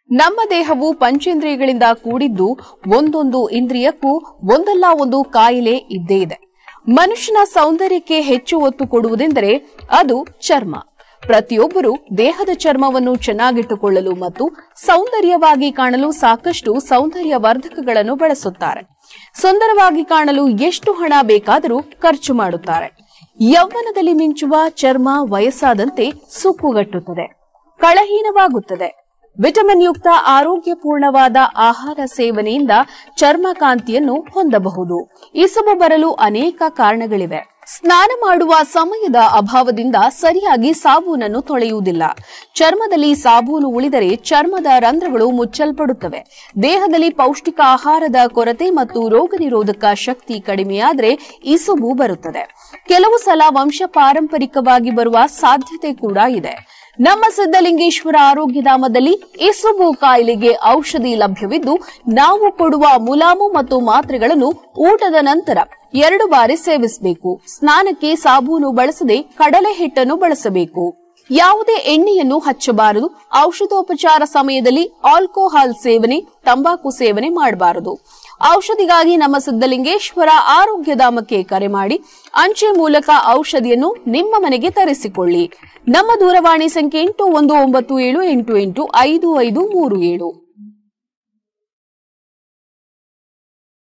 ನಮ್ಮ ದೇಹವು ಪಂಚೇಂದ್ರಿಯಗಳಿಂದ ಕೂಡಿದ್ದು ಒಂದೊಂದು ಇಂದ್ರಿಯಕ್ಕೂ ಒಂದಲ್ಲ ಒಂದು ಕಾಯಿಲೆ ಇದ್ದೇ ಇದೆ. ಮನುಷ್ಯನ ಸೌಂದರ್ಯಕ್ಕೆ ಹೆಚ್ಚು ಒತ್ತು ಕೊಡುವುದೆಂದರೆ ಅದು ಚರ್ಮ. ಪ್ರತಿಯೊಬ್ಬರು ದೇಹದ ಚರ್ಮವನ್ನು ಚೆನ್ನಾಗಿಟ್ಟುಕೊಳ್ಳಲು ಮತ್ತು ಸೌಂದರ್ಯವಾಗಿ ಕಾಣಲು ಸಾಕಷ್ಟು ಸೌಂದರ್ಯವರ್ಧಕಗಳನ್ನು ಬಳಸುತ್ತಾರೆ. ಸುಂದರವಾಗಿ ಕಾಣಲು ಎಷ್ಟು ಹಣ ಬೇಕಾದರೂ ಖರ್ಚು ಮಾಡುತ್ತಾರೆ. ಯೌವನದಲ್ಲಿ ಮಿಂಚುವ ಚರ್ಮ ವಯಸ್ಸಾದಂತೆ ಸುಕ್ಕುಗಟ್ಟುತ್ತದೆ, ಕಳಹೀನವಾಗುತ್ತದೆ. ವಿಟಮಿನ್ ಯುಕ್ತ ಆರೋಗ್ಯಪೂರ್ಣವಾದ ಆಹಾರ ಸೇವನೆಯಿಂದ ಚರ್ಮ ಕಾಂತಿಯನ್ನು ಹೊಂದಬಹುದು. ಇಸುಬು ಬರಲು ಅನೇಕ ಕಾರಣಗಳಿವೆ. ಸ್ನಾನ ಮಾಡುವ ಸಮಯದ ಅಭಾವದಿಂದ ಸರಿಯಾಗಿ ಸಾಬೂನನ್ನು ತೊಳೆಯುವುದಿಲ್ಲ. ಚರ್ಮದಲ್ಲಿ ಸಾಬೂನು ಉಳಿದರೆ ಚರ್ಮದ ರಂಧ್ರಗಳು ಮುಚ್ಚಲ್ಪಡುತ್ತವೆ. ದೇಹದಲ್ಲಿ ಪೌಷ್ಟಿಕ ಆಹಾರದ ಕೊರತೆ ಮತ್ತು ರೋಗ ನಿರೋಧಕ ಶಕ್ತಿ ಕಡಿಮೆಯಾದರೆ ಇಸುಬು ಬರುತ್ತದೆ. ಕೆಲವು ಸಲ ವಂಶ ಪಾರಂಪರಿಕವಾಗಿ ಬರುವ ಸಾಧ್ಯತೆ ಕೂಡ ಇದೆ. ನಮ್ಮ ಸಿದ್ದಲಿಂಗೇಶ್ವರ ಆರೋಗ್ಯಧಾಮದಲ್ಲಿ ಇಸುಬು ಕಾಯಿಲೆಗೆ ಔಷಧಿ ಲಭ್ಯವಿದ್ದು, ನಾವು ಕೊಡುವ ಮುಲಾಮು ಮತ್ತು ಮಾತ್ರೆಗಳನ್ನು ಊಟದ ನಂತರ 2 ಬಾರಿ ಸೇವಿಸಬೇಕು. ಸ್ನಾನಕ್ಕೆ ಸಾಬೂನು ಬಳಸದೆ ಕಡಲೆ ಹಿಟ್ಟನ್ನು ಬಳಸಬೇಕು. ಯಾವುದೇ ಎಣ್ಣೆಯನ್ನು ಹಚ್ಚಬಾರದು. ಔಷಧೋಪಚಾರ ಸಮಯದಲ್ಲಿ ಆಲ್ಕೋಹಾಲ್ ಸೇವನೆ, ತಂಬಾಕು ಸೇವನೆ ಮಾಡಬಾರದು. ಔಷಧಿಗಾಗಿ ನಮ್ಮ ಸಿದ್ದಲಿಂಗೇಶ್ವರ ಆರೋಗ್ಯಧಾಮಕ್ಕೆ ಕರೆ ಮಾಡಿ ಅಂಚೆ ಮೂಲಕ ಔಷಧಿಯನ್ನು ನಿಮ್ಮ ಮನೆಗೆ ತರಿಸಿಕೊಳ್ಳಿ. ನಮ್ಮ ದೂರವಾಣಿ ಸಂಖ್ಯೆ 8197885537.